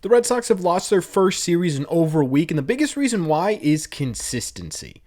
The Red Sox have lost their first series in over a week, and the biggest reason why is consistency.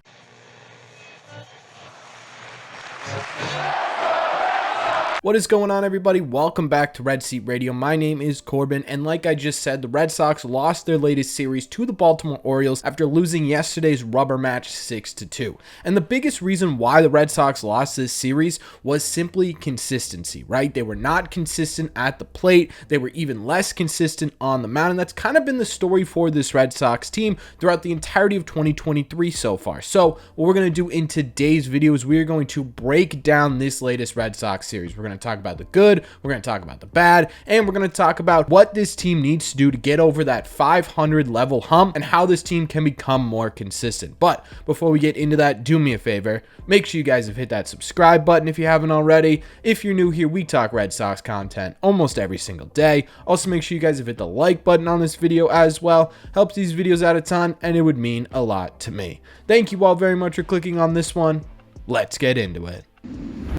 What is going on, everybody? Welcome back to Red Seat Radio. My name is Corbin, and like I just said, the Red Sox lost their latest series to the Baltimore Orioles after losing yesterday's rubber match 6-2. And the biggest reason why the Red Sox lost this series was simply consistency, right? They were not consistent at the plate. They were even less consistent on the mound, and that's kind of been the story for this Red Sox team throughout the entirety of 2023 so far. So what we're going to do in today's video is we are going to break down this latest Red Sox series. We're going to talk about the good, we're going to talk about the bad, and we're going to talk about what this team needs to do to get over that 500 level hump and how this team can become more consistent. But before we get into that, do me a favor, make sure you guys have hit that subscribe button if you haven't already. If you're new here, we talk Red Sox content almost every single day. Also, make sure you guys have hit the like button on this video as well. Helps these videos out a ton, and it would mean a lot to me. Thank you all very much for clicking on this one. Let's get into it.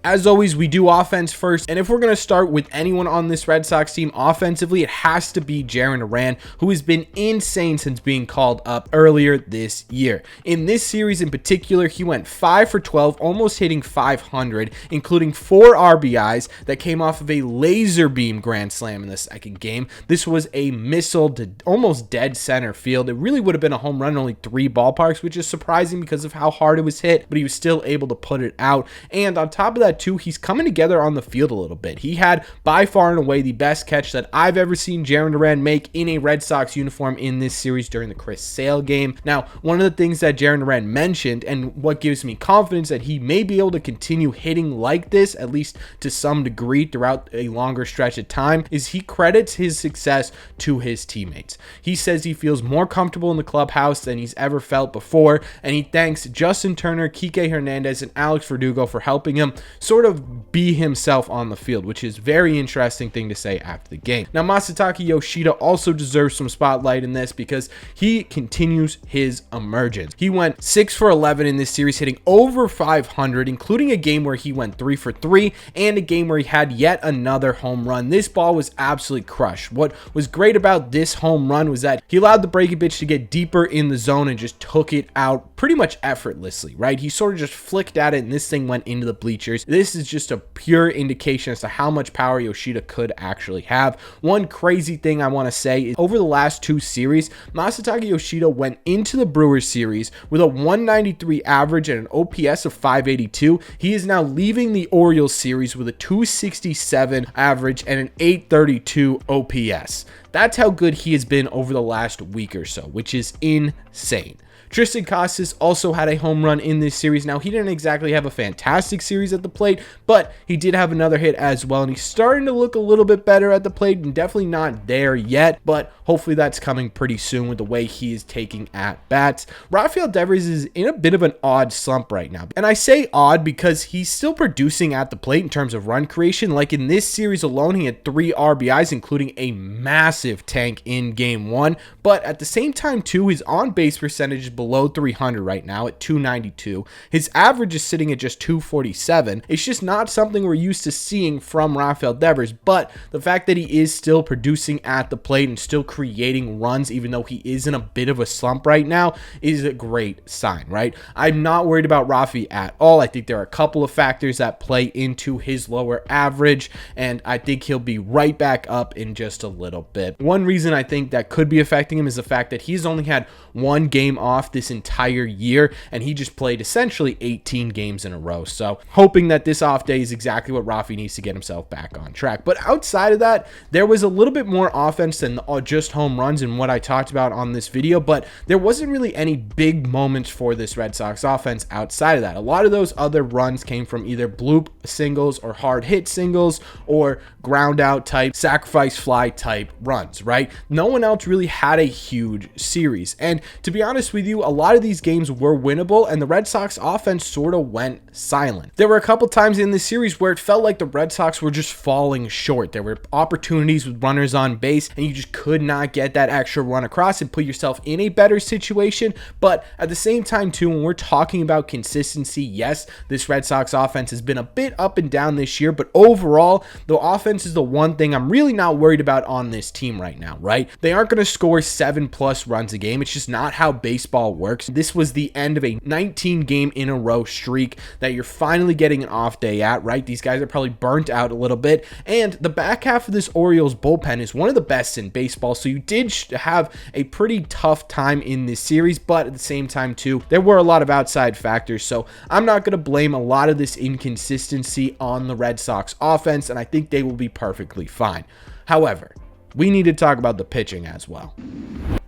As always, we do offense first, and if we're going to start with anyone on this Red Sox team offensively, it has to be Jarren Duran, who has been insane since being called up earlier this year. In this series in particular, he went 5 for 12, almost hitting 500, including 4 RBIs that came off of a laser beam grand slam in the second game. This was a missile to almost dead center field. It really would have been a home run in only 3 ballparks, which is surprising because of how hard it was hit, but he was still able to put it out. And on top of that too, he's coming together on the field a little bit. He had by far and away the best catch that I've ever seen Jarren Duran make in a Red Sox uniform in this series during the Chris Sale game. Now, one of the things that Jarren Duran mentioned, and what gives me confidence that he may be able to continue hitting like this, at least to some degree throughout a longer stretch of time, is he credits his success to his teammates. He says he feels more comfortable in the clubhouse than he's ever felt before, and he thanks Justin Turner, Kike Hernandez, and Alex Verdugo for helping him sort of be himself on the field, which is very interesting thing to say after the game. Now, Masataka Yoshida also deserves some spotlight in this because he continues his emergence. He went 6 for 11 in this series, hitting over 500, including a game where he went 3 for 3 and a game where he had yet another home run. This ball was absolutely crushed. What was great about this home run was that he allowed the breaking pitch to get deeper in the zone and just took it out pretty much effortlessly, right? He sort of just flicked at it and this thing went into the bleachers. This is just a pure indication as to how much power Yoshida could actually have. One crazy thing I want to say is over the last 2 series, Masataka Yoshida went into the Brewers series with a 193 average and an OPS of 582. He is now leaving the Orioles series with a 267 average and an 832 OPS. That's how good he has been over the last week or so, which is insane. Tristan Casas also had a home run in this series. Now, he didn't exactly have a fantastic series at the plate, but he did have another hit as well, and he's starting to look a little bit better at the plate, and definitely not there yet, but hopefully that's coming pretty soon with the way he is taking at bats. Rafael Devers is in a bit of an odd slump right now, and I say odd because he's still producing at the plate in terms of run creation. Like in this series alone, he had 3 RBIs, including a massive tank in game 1, but at the same time too, his on-base percentage is below 300 right now at 292. His average is sitting at just 247. It's just not something we're used to seeing from Rafael Devers, but the fact that he is still producing at the plate and still creating runs, even though he is in a bit of a slump right now, is a great sign, right? I'm not worried about Rafi at all. I think there are a couple of factors that play into his lower average, and I think he'll be right back up in just a little bit. One reason I think that could be affecting him is the fact that he's only had 1 game off this entire year, and he just played essentially 18 games in a row. So hoping that this off day is exactly what Rafi needs to get himself back on track. But outside of that, there was a little bit more offense than just home runs in what I talked about on this video, but there wasn't really any big moments for this Red Sox offense outside of that. A lot of those other runs came from either bloop singles or hard hit singles or ground out type, sacrifice fly type runs, right? No one else really had a huge series. And to be honest with you, a lot of these games were winnable, and the Red Sox offense sort of went silent. There were a couple times in this series where it felt like the Red Sox were just falling short. There were opportunities with runners on base, and you just could not get that extra run across and put yourself in a better situation. But at the same time, too, when we're talking about consistency, yes, this Red Sox offense has been a bit up and down this year, but overall, the offense is the one thing I'm really not worried about on this team. team right now, right? They aren't going to score 7+ runs a game. It's just not how baseball works. This was the end of a 19 game in a row streak that you're finally getting an off day at, right? These guys are probably burnt out a little bit, and the back half of this Orioles bullpen is one of the best in baseball, so you did have a pretty tough time in this series, but at the same time too, there were a lot of outside factors, so I'm not going to blame a lot of this inconsistency on the Red Sox offense, and I think they will be perfectly fine. However, we need to talk about the pitching as well.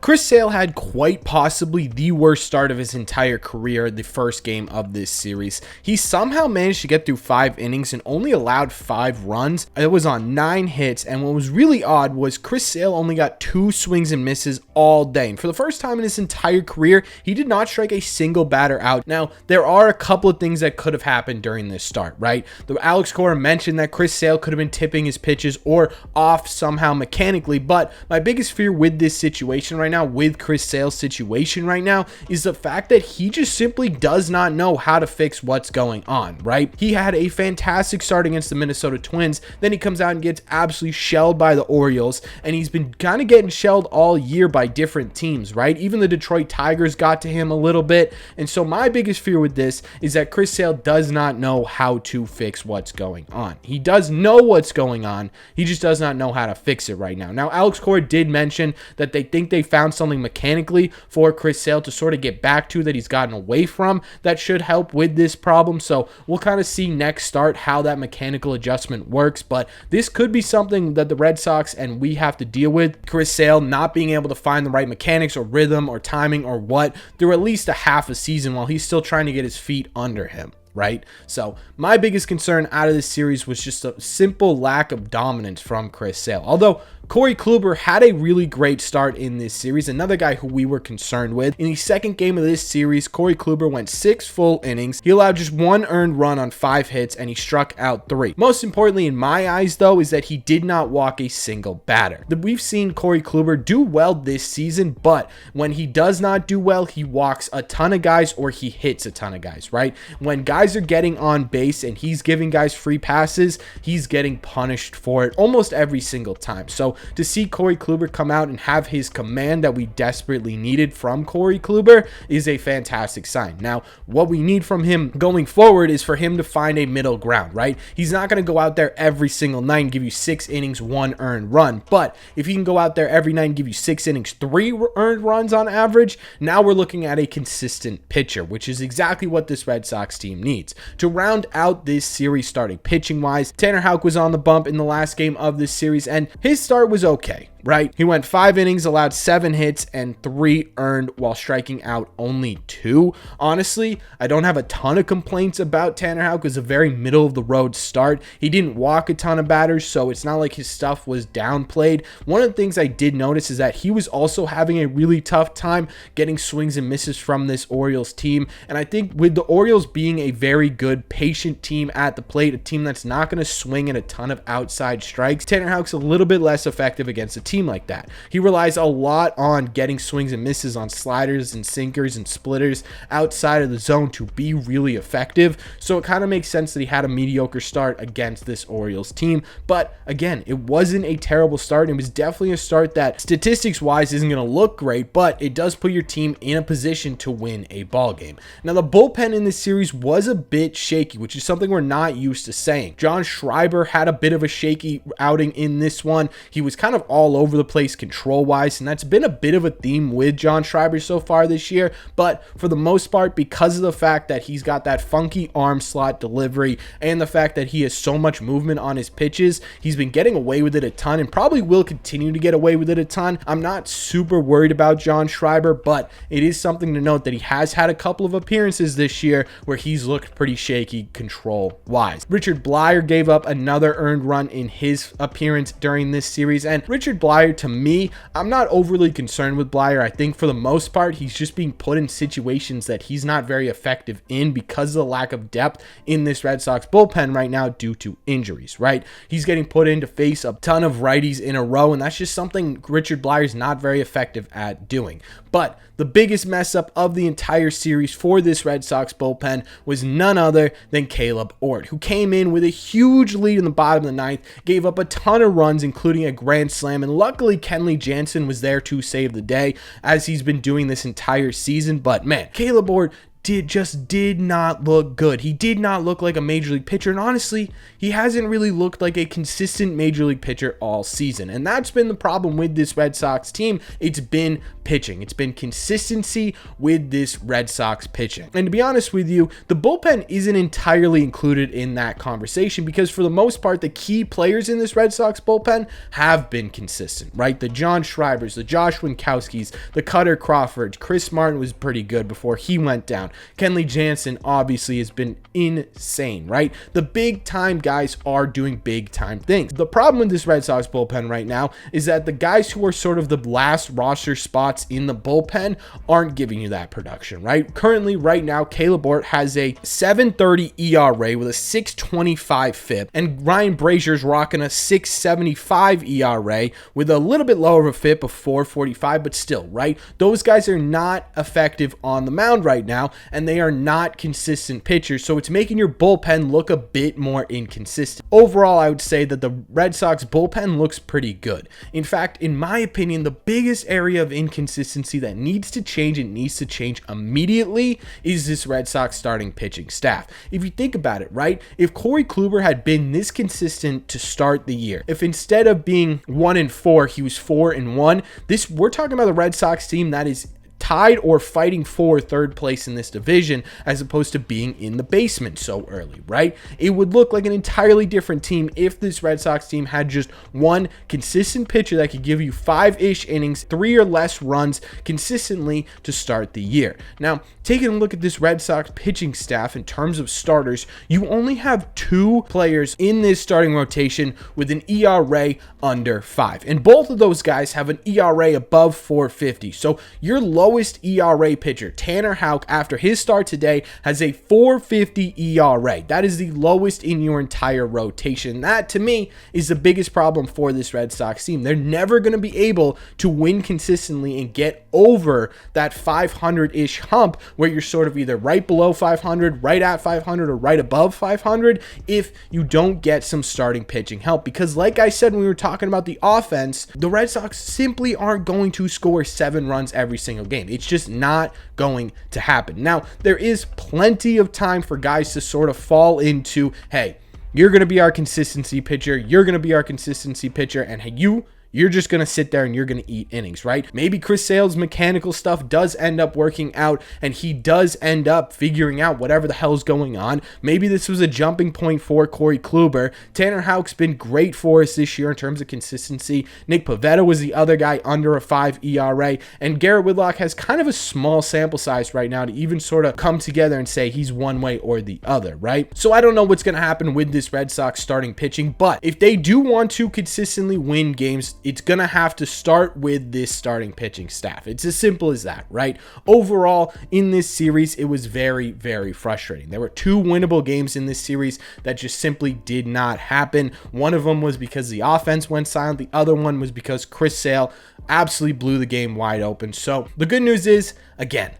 Chris Sale had quite possibly the worst start of his entire career the first game of this series. He somehow managed to get through 5 innings and only allowed 5 runs. It was on 9 hits, and what was really odd was Chris Sale only got 2 swings and misses all day. And for the first time in his entire career, he did not strike a single batter out. Now, there are a couple of things that could have happened during this start, right? The Alex Cora mentioned that Chris Sale could have been tipping his pitches or off somehow mechanically, but my biggest fear with this situation right now, with Chris Sale's situation right now, is the fact that he just simply does not know how to fix what's going on, right? He had a fantastic start against the Minnesota Twins, then he comes out and gets absolutely shelled by the Orioles, and he's been kind of getting shelled all year by different teams, right? Even the Detroit Tigers got to him a little bit, and so my biggest fear with this is that Chris Sale does not know how to fix what's going on. He does know what's going on, he just does not know how to fix it right now. Now, Alex Cora did mention that they think they found something mechanically for Chris Sale to sort of get back to that he's gotten away from that should help with this problem. So we'll kind of see next start how that mechanical adjustment works. But this could be something that the Red Sox and we have to deal with. Chris Sale not being able to find the right mechanics or rhythm or timing or what through at least a half a season while he's still trying to get his feet under him. Right? So my biggest concern out of this series was just a simple lack of dominance from Chris Sale. Although Corey Kluber had a really great start in this series, another guy who we were concerned with. In the second game of this series, Corey Kluber went 6 full innings. He allowed just 1 earned run on 5 hits, and he struck out 3. Most importantly in my eyes, though, is that he did not walk a single batter. We've seen Corey Kluber do well this season, but when he does not do well, he walks a ton of guys or he hits a ton of guys, right? When guys are getting on base and he's giving guys free passes, he's getting punished for it almost every single time. So to see Corey Kluber come out and have his command that we desperately needed from Corey Kluber is a fantastic sign. Now, what we need from him going forward is for him to find a middle ground, right? He's not going to go out there every single night and give you 6 innings, 1 earned run. But if he can go out there every night and give you 6 innings, 3 earned runs on average, now we're looking at a consistent pitcher, which is exactly what this Red Sox team needs. To round out this series starting pitching wise, Tanner Houck was on the bump in the last game of this series, and his start was okay, right? He went 5 innings, allowed 7 hits, and 3 earned while striking out only 2. Honestly, I don't have a ton of complaints about Tanner Houck. It was a very middle of the road start. He didn't walk a ton of batters, so it's not like his stuff was downplayed. One of the things I did notice is that he was also having a really tough time getting swings and misses from this Orioles team, and I think with the Orioles being a very good, patient team at the plate, a team that's not going to swing at a ton of outside strikes, Tanner Houck's a little bit less effective against a team like that. He relies a lot on getting swings and misses on sliders and sinkers and splitters outside of the zone to be really effective. So it kind of makes sense that he had a mediocre start against this Orioles team. But again, it wasn't a terrible start. It was definitely a start that statistics wise isn't going to look great, but it does put your team in a position to win a ball game. Now, the bullpen in this series was a bit shaky, which is something we're not used to saying. John Schreiber had a bit of a shaky outing in this one. He was kind of all over the place control wise, and that's been a bit of a theme with John Schreiber so far this year. But for the most part, because of the fact that he's got that funky arm slot delivery and the fact that he has so much movement on his pitches, he's been getting away with it a ton and probably will continue to get away with it a ton. I'm not super worried about John Schreiber, but it is something to note that he has had a couple of appearances this year where he's looked pretty shaky control wise. Richard Bleier gave up another earned run in his appearance during this series, and Richard Bleier, to me, I'm not overly concerned with Bleier. I think for the most part, he's just being put in situations that he's not very effective in because of the lack of depth in this Red Sox bullpen right now due to injuries, right? He's getting put in to face a ton of righties in a row, and that's just something Richard Bleier's not very effective at doing. But the biggest mess up of the entire series for this Red Sox bullpen was none other than Caleb Ort, who came in with a huge lead in the bottom of the ninth, gave up a ton of runs, including a grand slam, and luckily, Kenley Jansen was there to save the day, as he's been doing this entire season. But man, Caleb Ward did not look good. He did not look like a major league pitcher, and honestly, he hasn't really looked like a consistent major league pitcher all season. And that's been the problem with this Red Sox team. It's been pitching. It's been consistency with this Red Sox pitching. And to be honest with you, the bullpen isn't entirely included in that conversation, because for the most part, the key players in this Red Sox bullpen have been consistent, right? The John Schreibers, the Josh Winkowskis, the Cutter Crawford, Chris Martin was pretty good before he went down. Kenley Jansen obviously has been insane, right? The big time guys are doing big time things. The problem with this Red Sox bullpen right now is that the guys who are sort of the last roster spots in the bullpen aren't giving you that production, right? Currently, right now, Caleb Ward has a 7.30 ERA with a 6.25 FIP, and Ryan Brazier's rocking a 6.75 ERA with a little bit lower of a FIP of 4.45, but still, right? Those guys are not effective on the mound right now, and they are not consistent pitchers, so it's making your bullpen look a bit more inconsistent. Overall, I would say that the Red Sox bullpen looks pretty good. In fact, in my opinion, the biggest area of inconsistency that needs to change, and needs to change immediately, is this Red Sox starting pitching staff. If you think about it, right? If Corey Kluber had been this consistent to start the year, if instead of being 1-4, he was 4-1, we're talking about the Red Sox team that is tied or fighting for third place in this division, as opposed to being in the basement so early, right? It would look like an entirely different team if this Red Sox team had just one consistent pitcher that could give you 5-ish innings, 3 or less runs consistently to start the year. Now, taking a look at this Red Sox pitching staff in terms of starters, you only have 2 players in this starting rotation with an ERA under 5, and both of those guys have an ERA above 4.50. So your lowest ERA pitcher, Tanner Houck, after his start today, has a 4.50 ERA. That is the lowest in your entire rotation. That, to me, is the biggest problem for this Red Sox team. They're never going to be able to win consistently and get over that 500-ish hump, where you're sort of either right below 500, right at 500, or right above 500 if you don't get some starting pitching help. Because like I said when we were talking about the offense, the Red Sox simply aren't going to score 7 runs every single game. It's just not going to happen. Now, there is plenty of time for guys to sort of fall into, hey, you're going to be our consistency pitcher, you're going to be our consistency pitcher, and hey, you're just going to sit there and you're going to eat innings, right? Maybe Chris Sale's mechanical stuff does end up working out, and he does end up figuring out whatever the hell's going on. Maybe this was a jumping point for Corey Kluber. Tanner Houck's been great for us this year in terms of consistency. Nick Pivetta was the other guy under a 5 ERA, and Garrett Whitlock has kind of a small sample size right now to even sort of come together and say he's one way or the other, right? So I don't know what's going to happen with this Red Sox starting pitching, but if they do want to consistently win games, it's going to have to start with this starting pitching staff. It's as simple as that, right? Overall, in this series, it was very, very frustrating. There were 2 winnable games in this series that just simply did not happen. One of them was because the offense went silent. The other one was because Chris Sale absolutely blew the game wide open. So the good news is, again,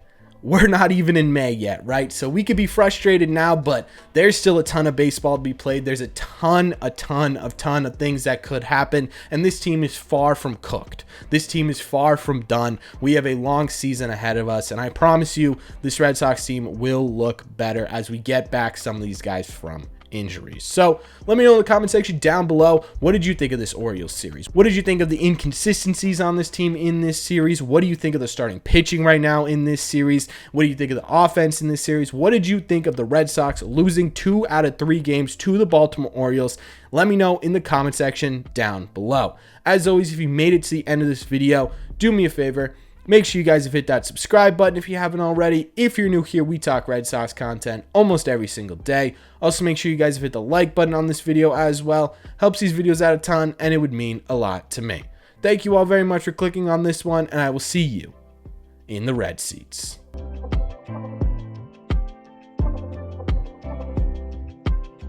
we're not even in May yet, right? So we could be frustrated now, but there's still a ton of baseball to be played. There's a ton of things that could happen, and this team is far from cooked. This team is far from done. We have a long season ahead of us, and I promise you, this Red Sox team will look better as we get back some of these guys from injuries. So let me know in the comment section down below, what did you think of this Orioles series? What did you think of the inconsistencies on this team in this series? What do you think of the starting pitching right now in this series? What do you think of the offense in this series? What did you think of the Red Sox losing 2 out of 3 games to the Baltimore Orioles? Let me know in the comment section down below. As always, if you made it to the end of this video, do me a favor, make sure you guys have hit that subscribe button if you haven't already. If you're new here, we talk Red Sox content almost every single day. Also, make sure you guys have hit the like button on this video as well. Helps these videos out a ton, and it would mean a lot to me. Thank you all very much for clicking on this one, and I will see you in the red seats.